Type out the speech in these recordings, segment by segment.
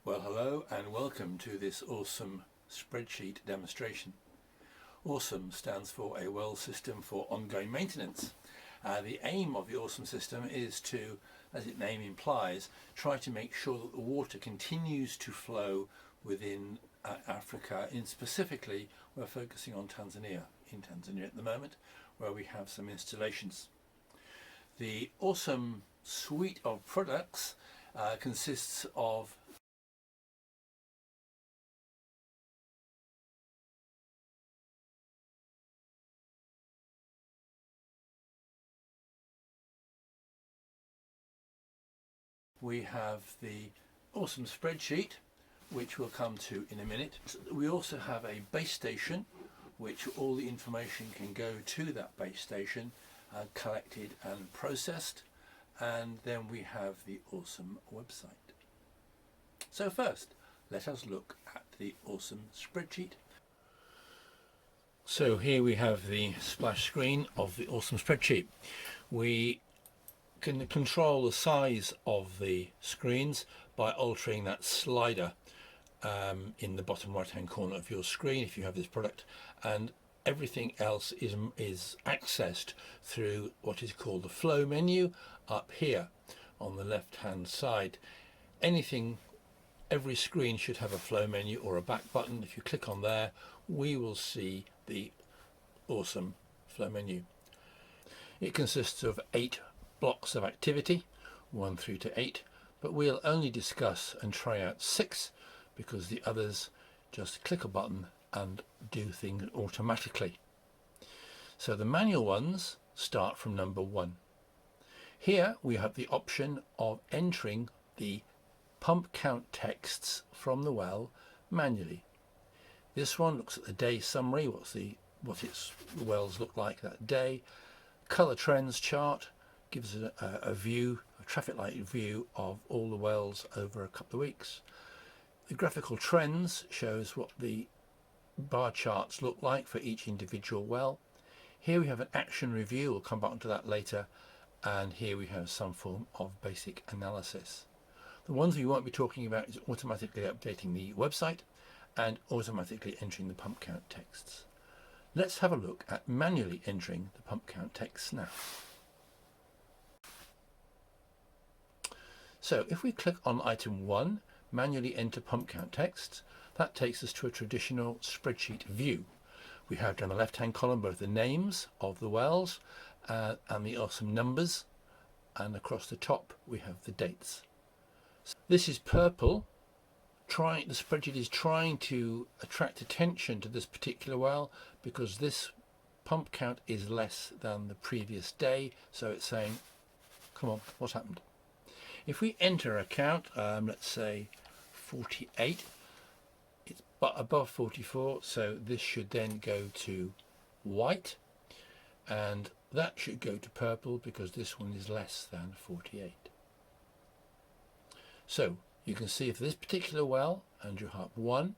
Well, hello and welcome to this AWSOM spreadsheet demonstration. AWSOM stands for a well system for ongoing maintenance. The aim of the AWSOM system is to, as its name implies, try to make sure that the water continues to flow within Africa. Specifically, we're focusing on Tanzania, at the moment, where we have some installations. The AWSOM suite of products consists of we have the AWSOM spreadsheet, which we'll come to in a minute. We also have a base station, which all the information can go to that base station, collected and processed. And then we have the AWSOM website. So first, let us look at the AWSOM spreadsheet. So here we have the splash screen of the AWSOM spreadsheet. We can control the size of the screens by altering that slider in the bottom right hand corner of your screen if you have this product, and everything else is accessed through what is called the flow menu up here on the left hand side. Every screen should have a flow menu or a back button. If you click on there, we will see the AWSOM flow menu. It consists of 8 blocks of activity, 1 through to 8, but we'll only discuss and try out 6 because the others just click a button and do things automatically. So the manual ones start from number 1. Here we have the option of entering the pump count texts from the well manually. This one looks at the day summary, what its wells look like that day. Color trends chart gives a view, a traffic light view of all the wells over a couple of weeks. The graphical trends shows what the bar charts look like for each individual well. Here we have an action review, we'll come back to that later, and here we have some form of basic analysis. The ones we won't be talking about is automatically updating the website and automatically entering the pump count texts. Let's have a look at manually entering the pump count texts now. So if we click on item 1, manually enter pump count text, that takes us to a traditional spreadsheet view. We have down the left hand column both the names of the wells and the AWSOM numbers, and across the top we have the dates. This is purple. The spreadsheet is trying to attract attention to this particular well because this pump count is less than the previous day, so it's saying, come on, what's happened? If we enter a count, let's say 48, it's above 44, so this should then go to white, and that should go to purple because this one is less than 48. So you can see for this particular well, Andrew Harp 1,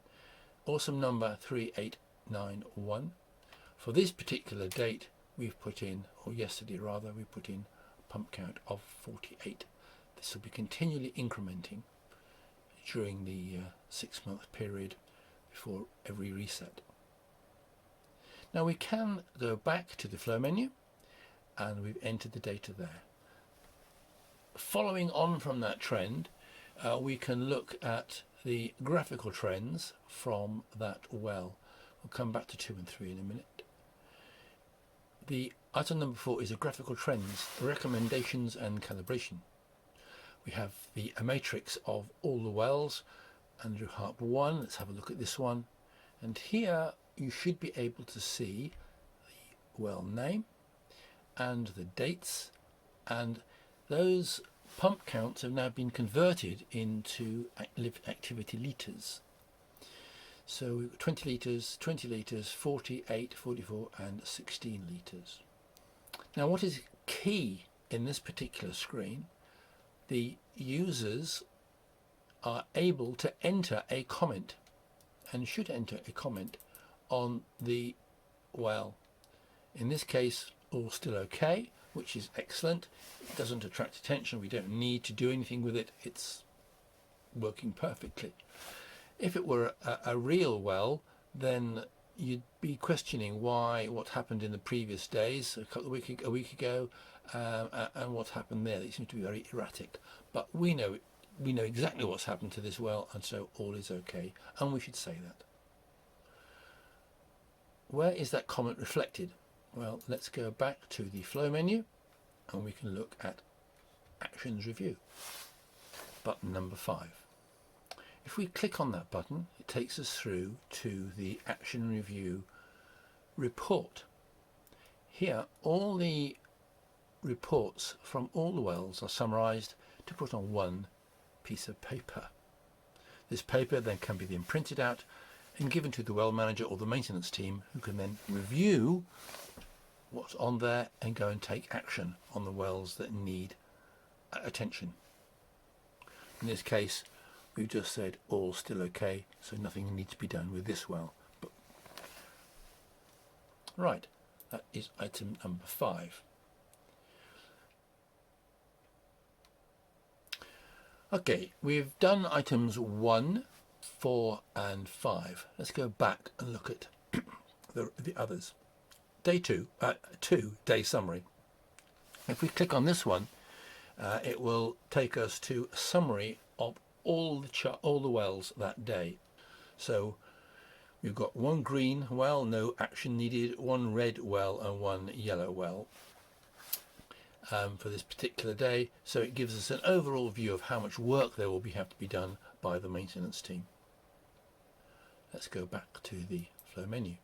AWSOM number 3891. For this particular date, we've put in, or yesterday rather, we put in a pump count of 48. This will be continually incrementing during the 6-month period before every reset. Now we can go back to the flow menu and we've entered the data there. Following on from that trend, we can look at the graphical trends from that well. We'll come back to 2 and 3 in a minute. The item number 4 is a graphical trends, recommendations and calibration. We have a matrix of all the wells, Andrew Harp 1, let's have a look at this one, and here you should be able to see the well name and the dates, and those pump counts have now been converted into activity litres. So we've got 20 litres, 48, 44 and 16 litres. Now what is key in this particular screen, the users are able to enter a comment and should enter a comment on the well. In this case, all still okay, which is excellent. It doesn't attract attention. We don't need to do anything with it. It's working perfectly. If it were a real well, then you'd be questioning what happened in the previous days, a week ago, and what happened there. They seem to be very erratic. But we know exactly what's happened to this well, and so all is okay, and we should say that. Where is that comment reflected? Well, let's go back to the flow menu, and we can look at Actions Review, button number 5. If we click on that button, it takes us through to the Action Review report. Here, all the reports from all the wells are summarised to put on one piece of paper. This paper then can be then printed out and given to the well manager or the maintenance team, who can then review what's on there and go and take action on the wells that need attention. In this case, we've just said all still okay, so nothing needs to be done with this well. Right, that is item number 5. Okay, we've done items 1, 4 and 5. Let's go back and look at the others. Day 2, day summary. If we click on this one, it will take us to a summary of all the wells that day. So we've got one green well, no action needed, one red well and one yellow well for this particular day. So it gives us an overall view of how much work there will have to be done by the maintenance team. Let's go back to the flow menu.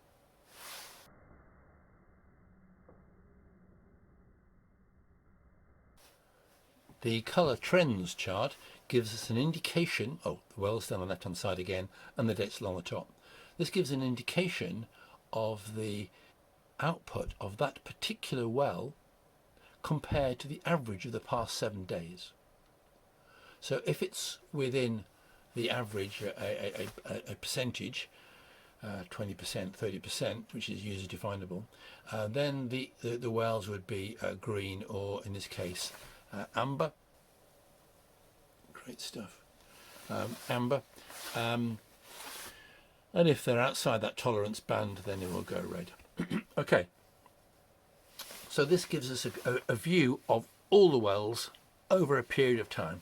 The colour trends chart gives us an indication, the well's down on the left hand side again and the date's along the top. This gives an indication of the output of that particular well compared to the average of the past 7 days. So if it's within the average, a percentage, 20%, 30%, which is user definable, then the wells would be green, or in this case amber. Great stuff. Amber. And if they're outside that tolerance band, then it will go red. Okay. So this gives us a view of all the wells over a period of time.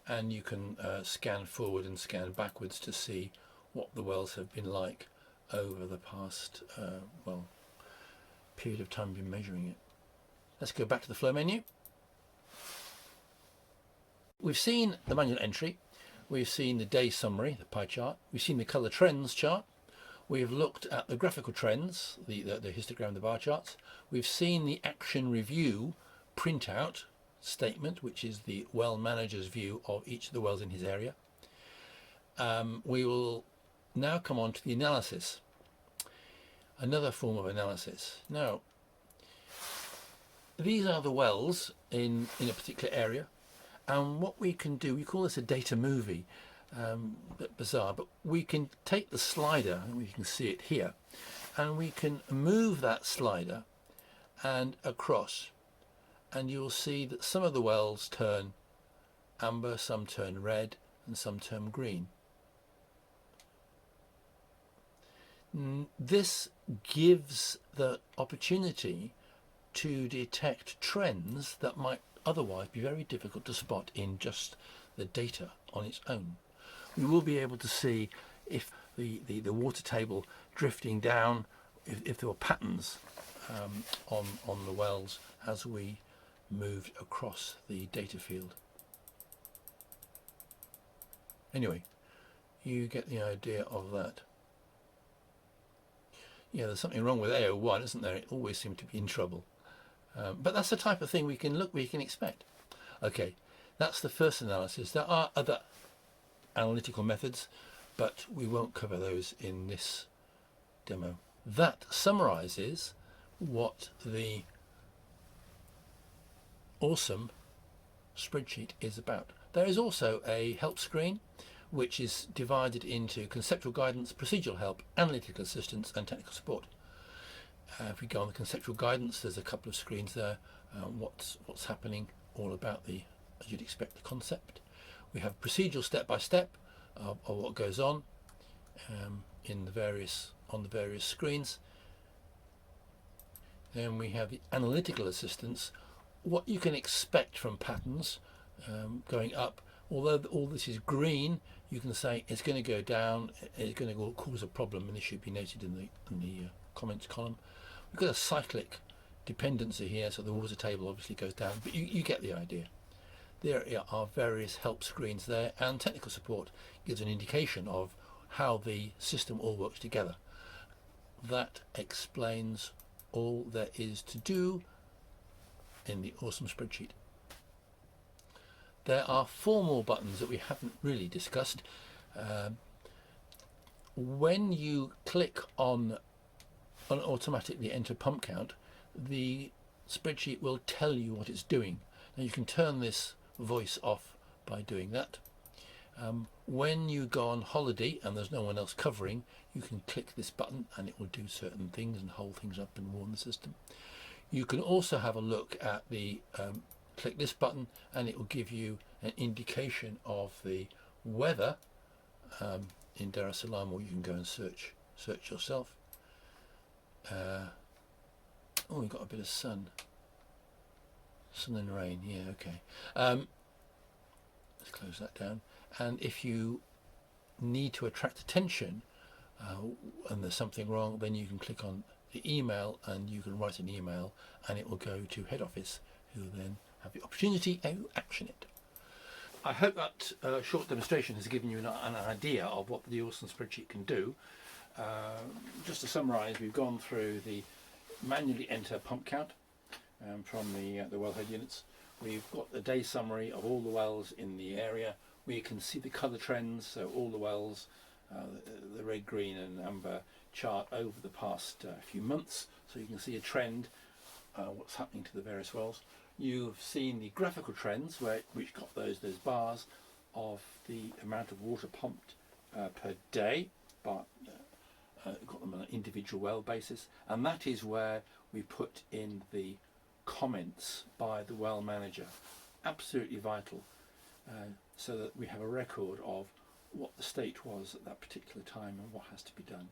And you can scan forward and scan backwards to see what the wells have been like over the past, period of time we've been measuring it. Let's go back to the flow menu. We've seen the manual entry, we've seen the day summary, the pie chart, we've seen the colour trends chart, we've looked at the graphical trends, the histogram, the bar charts, we've seen the action review printout statement, which is the well manager's view of each of the wells in his area. We will now come on to the analysis, another form of analysis. Now, these are the wells in a particular area. And what we can do, we call this a data movie, a bit bizarre, but we can take the slider, and we can see it here, and we can move that slider and across, and you'll see that some of the wells turn amber, some turn red, and some turn green. This gives the opportunity to detect trends that might otherwise be very difficult to spot in just the data on its own. We will be able to see if the water table drifting down, if there were patterns on the wells as we moved across the data field. Anyway, you get the idea of that. Yeah, there's something wrong with AO1, isn't there? It always seems to be in trouble. But that's the type of thing we can expect. Okay, that's the first analysis. There are other analytical methods, but we won't cover those in this demo. That summarizes what the AWSOM spreadsheet is about. There is also a help screen, which is divided into conceptual guidance, procedural help, analytical assistance, and technical support. If we go on the conceptual guidance, there's a couple of screens there. What's happening, all about as you'd expect, the concept. We have procedural step-by-step of what goes on in the various screens. Then we have the analytical assistance, what you can expect from patterns going up. Although all this is green, you can say it's going to go down, it's going to cause a problem, and this should be noted in the comments column. We've got a cyclic dependency here, so the water table obviously goes down, but you get the idea. There are various help screens there, and technical support gives an indication of how the system all works together. That explains all there is to do in the AWSOM spreadsheet. There are 4 more buttons that we haven't really discussed. When you click on automatically enter pump count, the spreadsheet will tell you what it's doing. Now you can turn this voice off by doing that. When you go on holiday and there's no one else covering, you can click this button and it will do certain things and hold things up and warn the system. You can also have a look at the click this button and it will give you an indication of the weather in Dar es Salaam, or you can go and search yourself. Oh, we've got a bit of sun and rain. Yeah, okay. Let's close that down. And if you need to attract attention and there's something wrong, then you can click on the email and you can write an email and it will go to head office, who then have the opportunity to action it. I hope that short demonstration has given you an idea of what the AWSOM spreadsheet can do. Just to summarise, we've gone through the manually enter pump count from the wellhead units. We've got the day summary of all the wells in the area. We can see the colour trends, so all the wells, the red, green and amber chart over the past few months, so you can see a trend, what's happening to the various wells. You've seen the graphical trends, which got those bars of the amount of water pumped per day, but got them on an individual well basis, and that is where we put in the comments by the well manager. Absolutely vital, so that we have a record of what the state was at that particular time and what has to be done.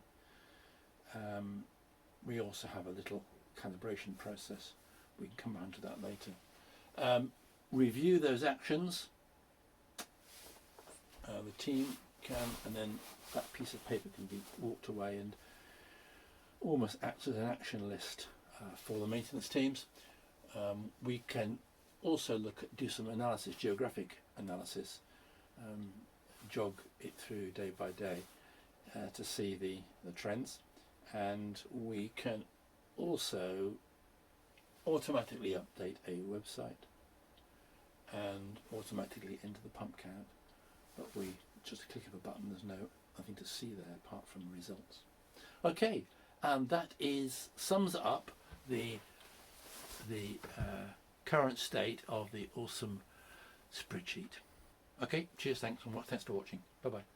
We also have a little calibration process. We can come on to that later. Review those actions. The team can, and then that piece of paper can be walked away and almost acts as an action list for the maintenance teams. We can also do some analysis, geographic analysis, jog it through day by day to see the trends, and we can also automatically update a website and automatically enter the pump count, but we just a click of a button, there's nothing to see there apart from results. Okay, and that sums up the current state of the AWSOM spreadsheet. Okay, cheers, thanks for watching. Bye bye.